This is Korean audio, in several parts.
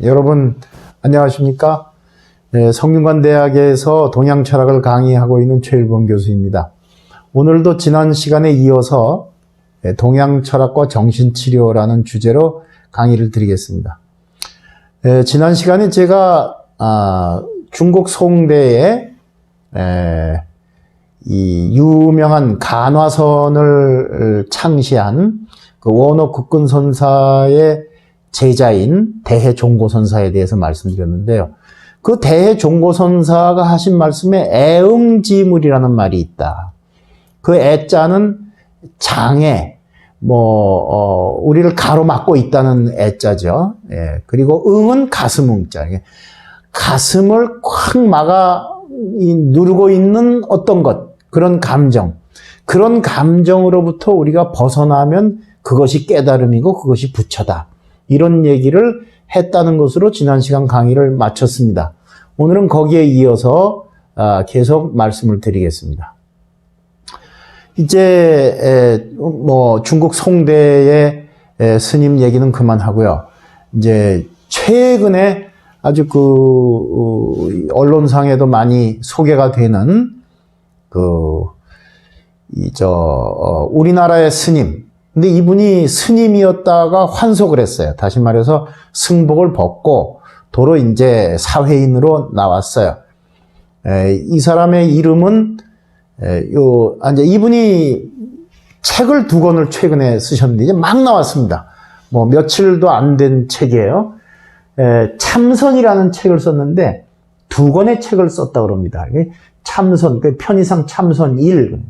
여러분 안녕하십니까? 성균관대학에서 동양철학을 강의하고 있는 최일범 교수입니다. 오늘도 지난 시간에 이어서 동양철학과 정신치료라는 주제로 강의를 드리겠습니다. 지난 시간에 제가 중국 송대의 이 유명한 간화선을 창시한 그 원어 국근선사의 제자인 대해종고선사에 대해서 말씀드렸는데요. 그 대해종고선사가 하신 말씀에 애응지물이라는 말이 있다. 그 애자는 장애, 우리를 가로막고 있다는 애자죠. 예. 그리고 응은 가슴 응자. 가슴을 콱 막아 누르고 있는 어떤 것, 그런 감정. 그런 감정으로부터 우리가 벗어나면 그것이 깨달음이고 그것이 부처다. 이런 얘기를 했다는 것으로 지난 시간 강의를 마쳤습니다. 오늘은 거기에 이어서 계속 말씀을 드리겠습니다. 이제 중국 송대의 스님 얘기는 그만하고요. 이제 최근에 아주 언론상에도 많이 소개가 되는 우리나라의 스님. 근데 이분이 스님이었다가 환속을 했어요. 다시 말해서 승복을 벗고 도로 이제 사회인으로 나왔어요. 이 사람의 이름은 이제 이분이 책을 2권을 최근에 쓰셨는데 이제 막 나왔습니다. 며칠도 안 된 책이에요. 참선이라는 책을 썼는데 2권의 책을 썼다 그럽니다. 참선, 편의상 참선 1.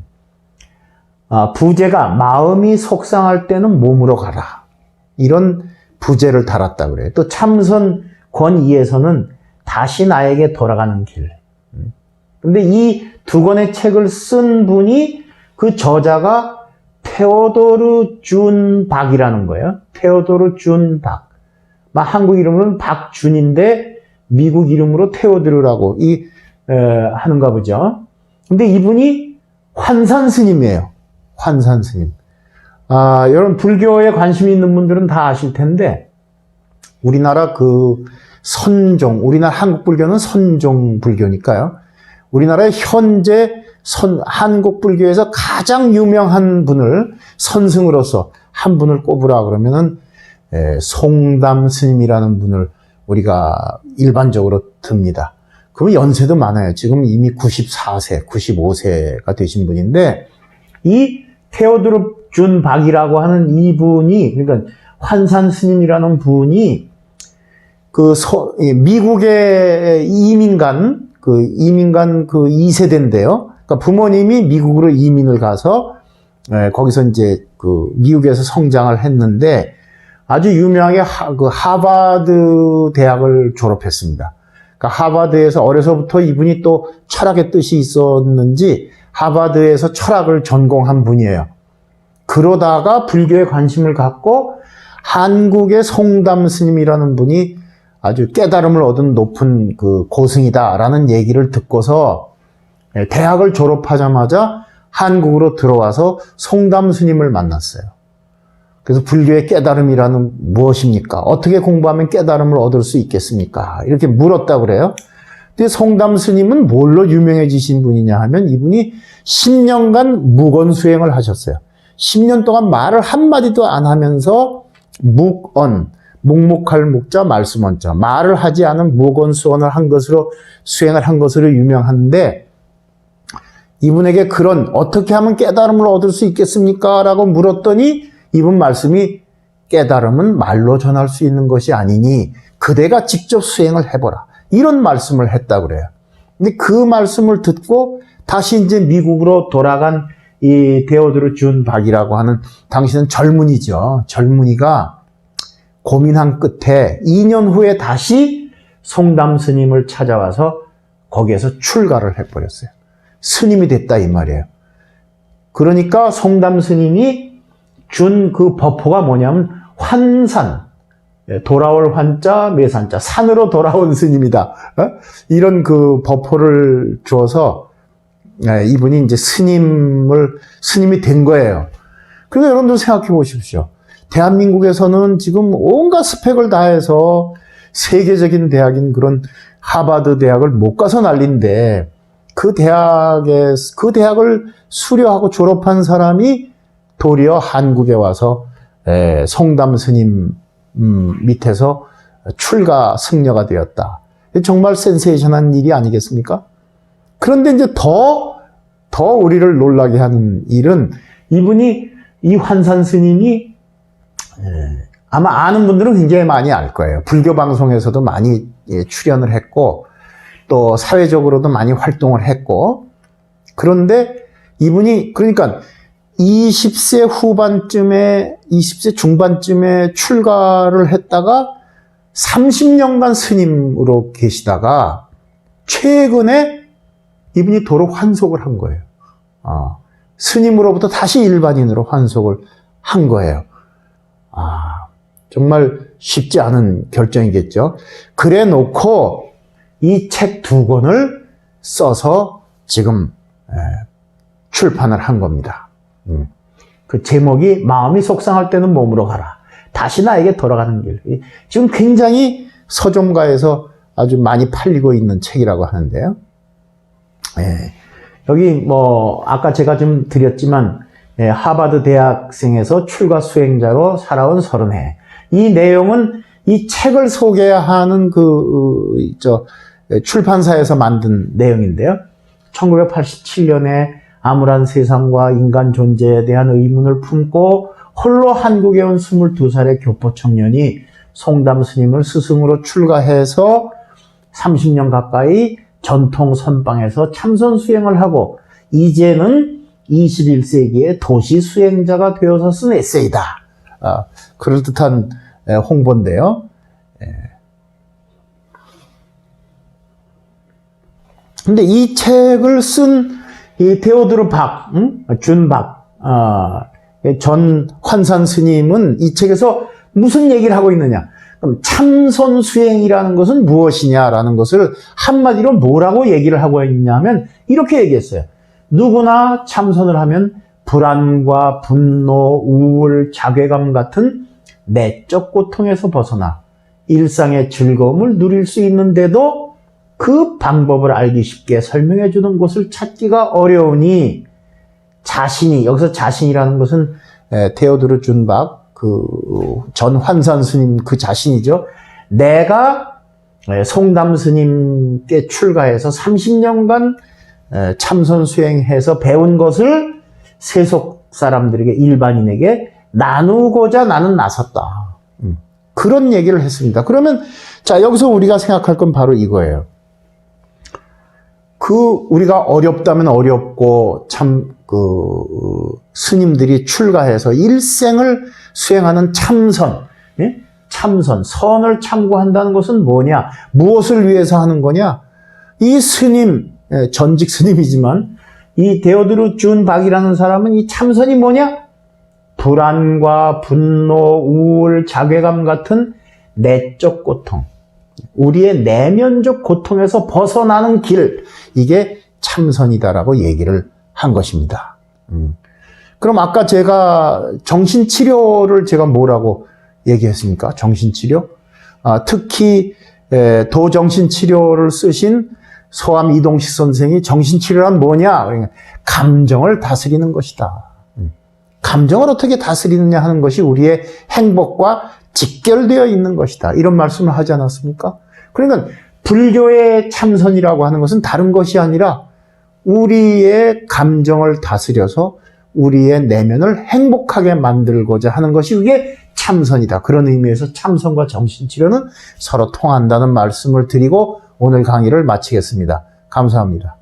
부제가 마음이 속상할 때는 몸으로 가라. 이런 부제를 달았다 그래요. 또 참선 권 2에서는 다시 나에게 돌아가는 길. 근데 이 2권의 책을 쓴 분이 그 저자가 테오도르 준 박이라는 거예요. 테오도르 준 박. 한국 이름으로는 박준인데 미국 이름으로 테오도르라고 하는가 보죠. 근데 이분이 환산 스님이에요. 환산 스님. 여러분 불교에 관심 있는 분들은 다 아실 텐데 우리나라 우리나라 한국 불교는 선종 불교니까요. 우리나라의 현재 한국 불교에서 가장 유명한 분을 선승으로서 한 분을 꼽으라 그러면은 송담 스님이라는 분을 우리가 일반적으로 듭니다. 그분 연세도 많아요. 지금 이미 94세, 95세가 되신 분인데 이 테오도르 준 박이라고 하는 이분이, 그러니까 환산 스님이라는 분이 미국의 이민간 2세대인데요. 그러니까 부모님이 미국으로 이민을 가서 거기서 이제 미국에서 성장을 했는데 아주 유명하게 하버드 대학을 졸업했습니다. 그러니까 하버드에서 어려서부터 이분이 또 철학의 뜻이 있었는지 하버드에서 철학을 전공한 분이에요. 그러다가 불교에 관심을 갖고 한국의 송담 스님이라는 분이 아주 깨달음을 얻은 높은 고승이다라는 얘기를 듣고서 대학을 졸업하자마자 한국으로 들어와서 송담 스님을 만났어요. 그래서 불교의 깨달음이라는 무엇입니까? 어떻게 공부하면 깨달음을 얻을 수 있겠습니까? 이렇게 물었다 그래요. 근데 송담 스님은 뭘로 유명해지신 분이냐 하면 이분이 10년간 묵언수행을 하셨어요. 10년 동안 말을 한마디도 안 하면서 묵묵할 묵자 말씀원자, 말을 하지 않은 묵언수행을 한 것으로 유명한데 이분에게 어떻게 하면 깨달음을 얻을 수 있겠습니까? 라고 물었더니 이분 말씀이 깨달음은 말로 전할 수 있는 것이 아니니 그대가 직접 수행을 해보라. 이런 말씀을 했다 그래요. 근데 그 말씀을 듣고 다시 이제 미국으로 돌아간 이 테오도르 준 박이라고 하는 당시는 젊은이죠. 젊은이가 고민한 끝에 2년 후에 다시 송담 스님을 찾아와서 거기에서 출가를 해버렸어요. 스님이 됐다 이 말이에요. 그러니까 송담 스님이 준 법호가 뭐냐면 환산. 돌아올 환자, 매산자, 산으로 돌아온 스님이다. 이런 법호를 줘서 이분이 이제 스님이 된 거예요. 그러니까 여러분들 생각해 보십시오. 대한민국에서는 지금 온갖 스펙을 다해서 세계적인 대학인 그런 하버드 대학을 못 가서 난리인데 그 대학을 수료하고 졸업한 사람이 도리어 한국에 와서 송담 스님 밑에서 출가 승려가 되었다. 정말 센세이션한 일이 아니겠습니까? 그런데 이제 더 우리를 놀라게 하는 일은 이 환산 스님이 아마 아는 분들은 굉장히 많이 알 거예요. 불교 방송에서도 많이 출연을 했고 또 사회적으로도 많이 활동을 했고 그런데 이분이 그러니까 20세 후반쯤에 20세 중반쯤에 출가를 했다가 30년간 스님으로 계시다가 최근에 이분이 도로 환속을 한 거예요. 스님으로부터 다시 일반인으로 환속을 한 거예요. 정말 쉽지 않은 결정이겠죠. 그래 놓고 이 책 2권을 써서 지금 출판을 한 겁니다. 그 제목이 마음이 속상할 때는 몸으로 가라. 다시 나에게 돌아가는 길. 지금 굉장히 서점가에서 아주 많이 팔리고 있는 책이라고 하는데요. 여기 아까 제가 좀 드렸지만 하버드 대학생에서 출가 수행자로 살아온 30해. 이 내용은 이 책을 소개하는 출판사에서 만든 내용인데요. 1987년에 암울한 세상과 인간 존재에 대한 의문을 품고 홀로 한국에 온 22살의 교포 청년이 송담 스님을 스승으로 출가해서 30년 가까이 전통 선방에서 참선 수행을 하고 이제는 21세기의 도시 수행자가 되어서 쓴 에세이다. 그럴듯한 홍보인데요. 근데 이 책을 쓴 이 테오드르 준박 전 환산 스님은 이 책에서 무슨 얘기를 하고 있느냐? 그럼 참선 수행이라는 것은 무엇이냐라는 것을 한마디로 뭐라고 얘기를 하고 있냐면 이렇게 얘기했어요. 누구나 참선을 하면 불안과 분노, 우울, 자괴감 같은 내적 고통에서 벗어나 일상의 즐거움을 누릴 수 있는데도 그 방법을 알기 쉽게 설명해 주는 곳을 찾기가 어려우니 여기서 자신이라는 것은 테오드르 준박 전 환산 스님 그 자신이죠. 내가 송담 스님께 출가해서 30년간 참선 수행해서 배운 것을 세속 사람들에게 일반인에게 나누고자 나는 나섰다. 그런 얘기를 했습니다. 그러면 자 여기서 우리가 생각할 건 바로 이거예요. 우리가 어렵다면 어렵고 스님들이 출가해서 일생을 수행하는 참선, 참선, 선을 참고한다는 것은 뭐냐? 무엇을 위해서 하는 거냐? 이 스님, 전직 스님이지만 이 데오드르 준박이라는 사람은 이 참선이 뭐냐? 불안과 분노, 우울, 자괴감 같은 내적 고통, 우리의 내면적 고통에서 벗어나는 길, 이게 참선이다라고 얘기를 한 것입니다. 그럼 아까 제가 정신치료를 제가 뭐라고 얘기했습니까? 정신치료? 특히 도정신치료를 쓰신 소암 이동식 선생이 정신치료란 뭐냐? 그러니까 감정을 다스리는 것이다. 감정을 어떻게 다스리느냐 하는 것이 우리의 행복과 직결되어 있는 것이다. 이런 말씀을 하지 않았습니까? 그러니까 불교의 참선이라고 하는 것은 다른 것이 아니라 우리의 감정을 다스려서 우리의 내면을 행복하게 만들고자 하는 것이 그게 참선이다. 그런 의미에서 참선과 정신치료는 서로 통한다는 말씀을 드리고 오늘 강의를 마치겠습니다. 감사합니다.